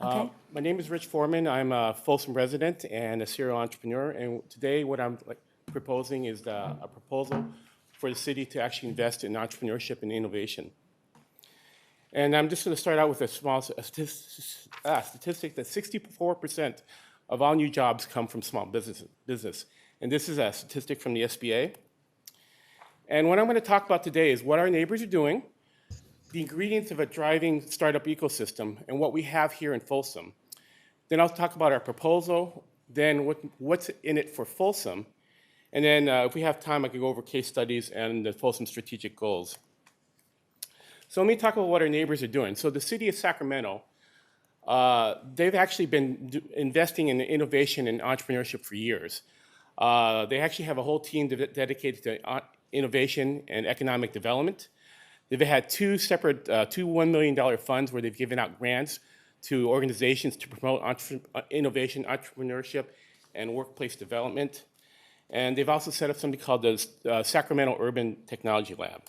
Okay. My name is Rich Foreman. I'm a Folsom resident and a serial entrepreneur. And today, what I'm proposing is a proposal for the city to actually invest in entrepreneurship and innovation. And I'm just going to start out with a small statistic that 64% of all new jobs come from small business. And this is a statistic from the SBA. And what I'm going to talk about today is what our neighbors are doing, the ingredients of a thriving startup ecosystem, and what we have here in Folsom. Then I'll talk about our proposal, then what's in it for Folsom, and then if we have time, I can go over case studies and the Folsom strategic goals. So let me talk about what our neighbors are doing. So the city of Sacramento, they've actually been investing in innovation and entrepreneurship for years. They actually have a whole team dedicated to innovation and economic development. They've had two separate, two $1 million funds where they've given out grants to organizations to promote innovation, entrepreneurship, and workplace development. And they've also set up something called the Sacramento Urban Technology Lab.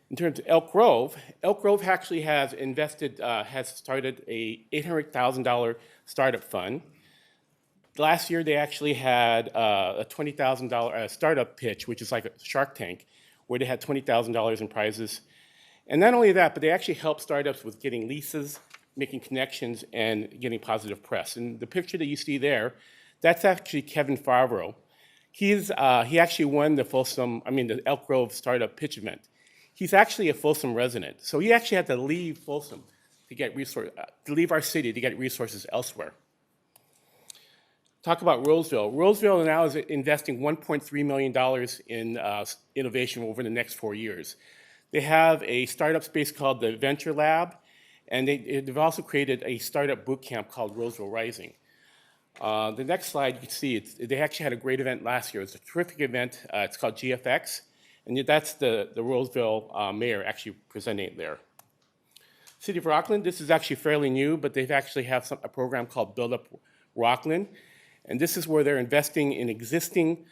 In terms of Elk Grove actually has started a $800,000 startup fund. Last year, they actually had a $20,000 startup pitch, which is like a Shark Tank, where they had $20,000 in prizes. And not only that, but they actually help startups with getting leases, making connections, and getting positive press. And the picture that you see there, that's actually Kevin Favreau. He actually won the Elk Grove startup pitch event. He's actually a Folsom resident, so he actually had to leave Folsom to leave our city to get resources elsewhere. Talk about Roseville. Roseville now is investing $1.3 million in innovation over the next 4 years. They have a startup space called the Venture Lab, and they've also created a startup boot camp called Roseville Rising. The next slide, you can see they actually had a great event last year. It was a terrific event. It's called GFX, and that's the Roseville mayor actually presenting it there. City of Rockland, this is actually fairly new, but they've actually have a program called Build Up Rockland. And this is where they're investing in existing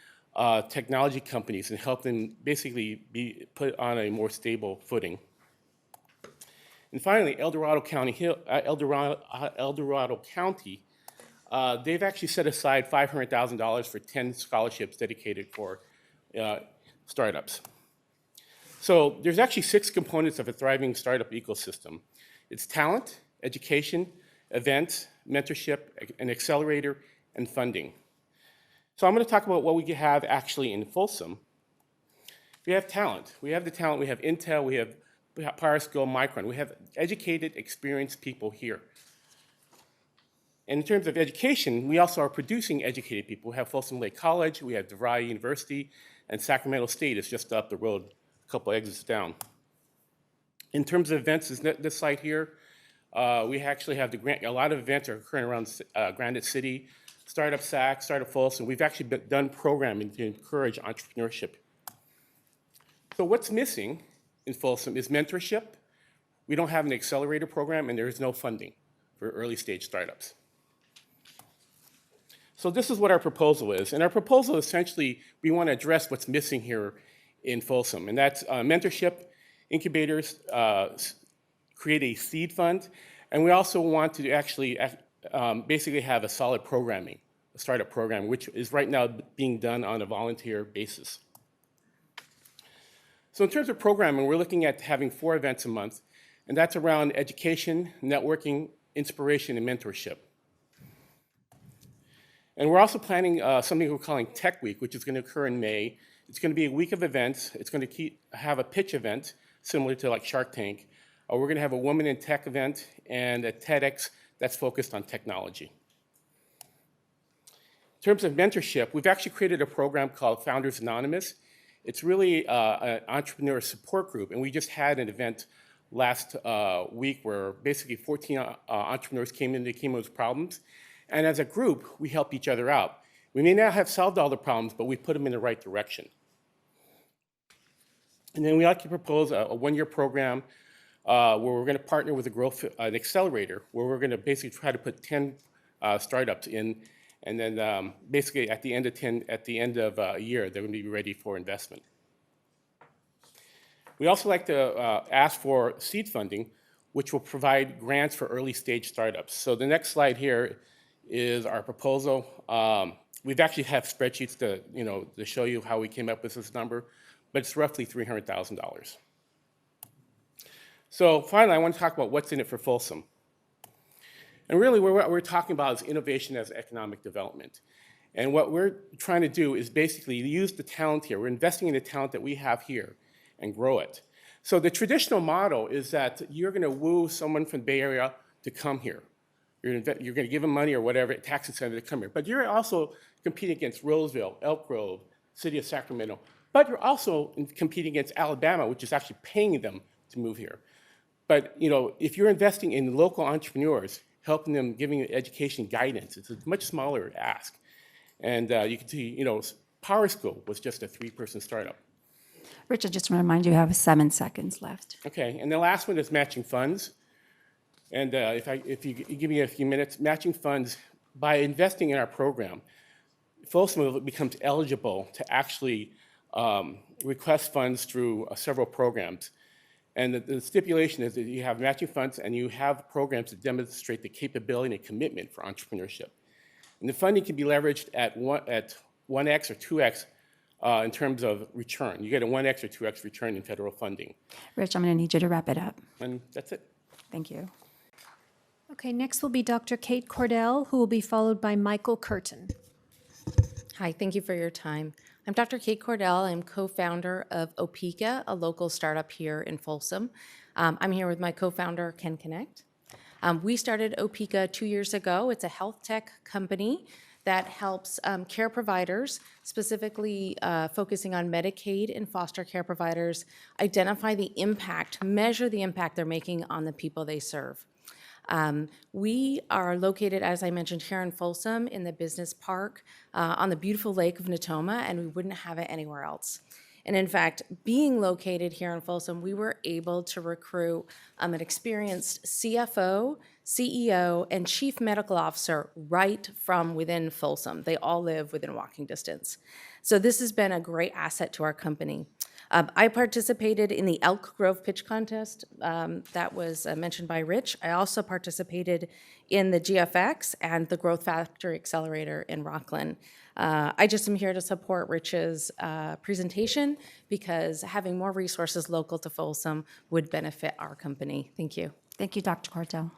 technology companies and help them basically be put on a more stable footing. And finally, El Dorado County, they've actually set aside $500,000 for 10 scholarships dedicated for startups. So there's actually 6 components of a thriving startup ecosystem. It's talent, education, events, mentorship, an accelerator, and funding. So I'm going to talk about what we have actually in Folsom. We have talent. We have the talent. We have Intel. We have PowerSchool, Micron. We have educated, experienced people here. And in terms of education, we also are producing educated people. We have Folsom Lake College. We have DeVry University. And Sacramento State is just up the road, a couple exits down. In terms of events, this site here, we actually have a lot of events are occurring around Granite City, Startup SAC, Startup Folsom. We've actually done programming to encourage entrepreneurship. So what's missing in Folsom is mentorship. We don't have an accelerator program, and there is no funding for early stage startups. So this is what our proposal is. And our proposal, essentially, we want to address what's missing here in Folsom. And that's mentorship, incubators, create a seed fund. And we also want to actually basically have a solid programming, a startup program, which is right now being done on a volunteer basis. So in terms of programming, we're looking at having 4 events a month, and that's around education, networking, inspiration, and mentorship. And we're also planning something we're calling Tech Week, which is going to occur in May. It's going to be a week of events. It's going to have a pitch event, similar to like Shark Tank. We're going to have a Women in Tech event and a TEDx that's focused on technology. In terms of mentorship, we've actually created a program called Founders Anonymous. It's really an entrepreneur support group, and we just had an event last week where basically 14 entrepreneurs came in with problems, and as a group, we help each other out. We may not have solved all the problems, but we put them in the right direction. And then we like to propose a 1-year program where we're going to partner with an accelerator, where we're going to basically try to put 10 startups in, and then basically at the end of a year, they're going to be ready for investment. We also like to ask for seed funding. which will provide grants for early stage startups. So the next slide here is our proposal. We've actually have spreadsheets to show you how we came up with this number, but it's roughly $300,000. So finally, I want to talk about what's in it for Folsom. And really, what we're talking about is innovation as economic development. And what we're trying to do is basically use the talent here. We're investing in the talent that we have here and grow it. So the traditional model is that you're going to woo someone from the Bay Area to come here. You're going to give them money or whatever, tax incentive to come here. But you're also competing against Roseville, Elk Grove, City of Sacramento. But you're also competing against Alabama, which is actually paying them to move here. But if you're investing in local entrepreneurs, helping them, giving them education guidance, it's a much smaller ask. And you can see, Power School was just a 3-person startup. Richard, just want to remind you, you have 7 seconds left. Okay, and the last one is matching funds. And if you give me a few minutes, matching funds, by investing in our program, Folsom becomes eligible to actually request funds through several programs. And the stipulation is that you have matching funds and you have programs that demonstrate the capability and commitment for entrepreneurship. And the funding can be leveraged at 1x or 2x in terms of return. You get a 1x or 2x return in federal funding. Rich, I'm going to need you to wrap it up. And that's it. Thank you. Okay, next will be Dr. Kate Cordell, who will be followed by Michael Curtin. Hi, thank you for your time. I'm Dr. Kate Cordell. I'm co-founder of Opeka, a local startup here in Folsom. I'm here with my co-founder, Ken Connect. We started Opeka 2 years ago. It's a health tech company that helps care providers, specifically focusing on Medicaid and foster care providers, identify the impact, measure the impact they're making on the people they serve. We are located, as I mentioned, here in Folsom in the business park on the beautiful lake of Natoma, and we wouldn't have it anywhere else. And in fact, being located here in Folsom, we were able to recruit an experienced CFO, CEO, and chief medical officer right from within Folsom. They all live within walking distance. So this has been a great asset to our company. I participated in the Elk Grove pitch contest that was mentioned by Rich. I also participated in the GFX and the Growth Factory Accelerator in Rockland. I just am here to support Rich's presentation because having more resources local to Folsom would benefit our company. Thank you. Thank you, Dr. Cordell.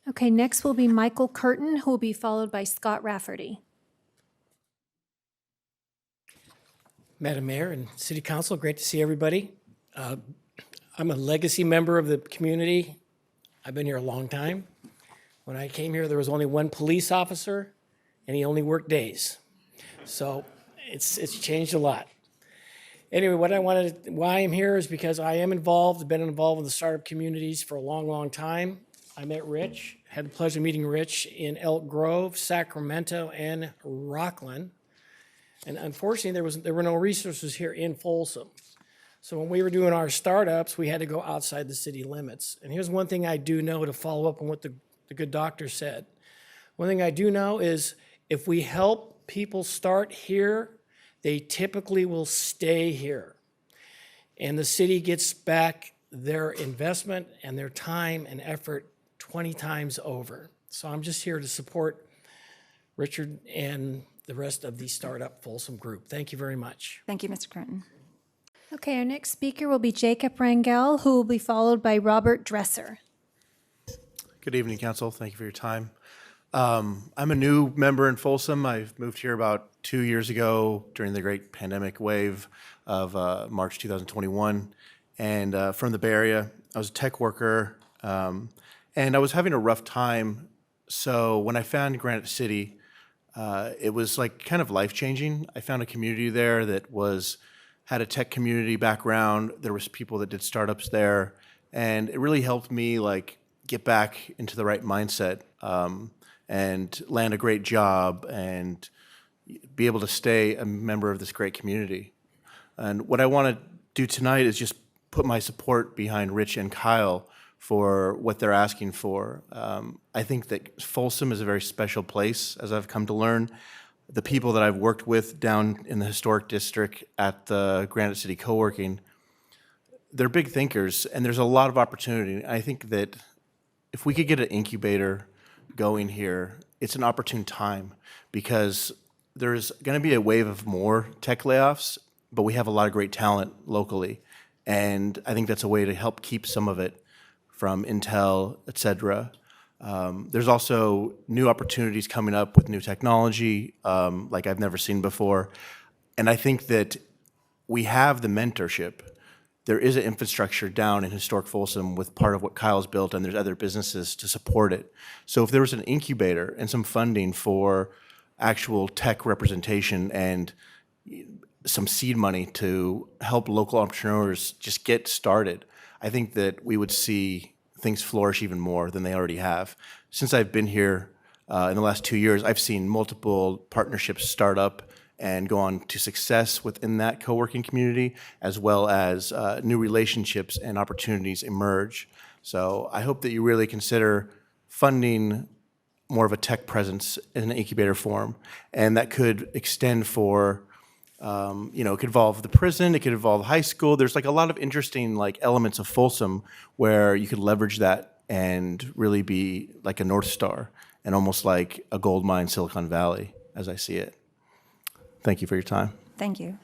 Okay, next will be Michael Curtin, who will be followed by Scott Rafferty. Madam Mayor and City Council, great to see everybody. I'm a legacy member of the community. I've been here a long time. When I came here, there was only one police officer, and he only worked days. So it's changed a lot. Anyway, why I'm here is because I am involved, been involved in the startup communities for a long, long time. I met Rich, had the pleasure of meeting Rich in Elk Grove, Sacramento, and Rockland. And unfortunately, there were no resources here in Folsom. So when we were doing our startups, we had to go outside the city limits. And here's one thing I do know to follow up on what the good doctor said. One thing I do know is if we help people start here, they typically will stay here. And the city gets back their investment and their time and effort 20 times over. So I'm just here to support Richard and the rest of the Startup Folsom group. Thank you very much. Thank you, Mr. Curtin. Okay, our next speaker will be Jacob Rangel, who will be followed by Robert Dresser. Good evening, Council. Thank you for your time. I'm a new member in Folsom. I've moved here about 2 years ago during the great pandemic wave of March 2021. And from the Bay Area, I was a tech worker, and I was having a rough time. So when I found Granite City, it was like kind of life-changing. I found a community there that had a tech community background. There was people that did startups there, and it really helped me like get back into the right mindset and land a great job and be able to stay a member of this great community. And what I want to do tonight is just put my support behind Rich and Kyle for what they're asking for. I think that Folsom is a very special place, as I've come to learn. The people that I've worked with down in the historic district at the Granite City Co-working, they're big thinkers, and there's a lot of opportunity. I think that if we could get an incubator going here, it's an opportune time because there's going to be a wave of more tech layoffs, but we have a lot of great talent locally. And I think that's a way to help keep some of it from Intel, et cetera. There's also new opportunities coming up with new technology like I've never seen before. And I think that we have the mentorship. There is an infrastructure down in historic Folsom with part of what Kyle's built, and there's other businesses to support it. So if there was an incubator and some funding for actual tech representation and some seed money to help local entrepreneurs just get started, I think that we would see things flourish even more than they already have. Since I've been here in the last 2 years, I've seen multiple partnerships start up and go on to success within that co-working community, as well as new relationships and opportunities emerge. So I hope that you really consider funding more of a tech presence in an incubator form, and that could extend for, it could involve the prison, it could involve high school. There's like a lot of interesting like elements of Folsom where you could leverage that and really be like a North Star and almost like a gold mine, Silicon Valley, as I see it. Thank you for your time. Thank you.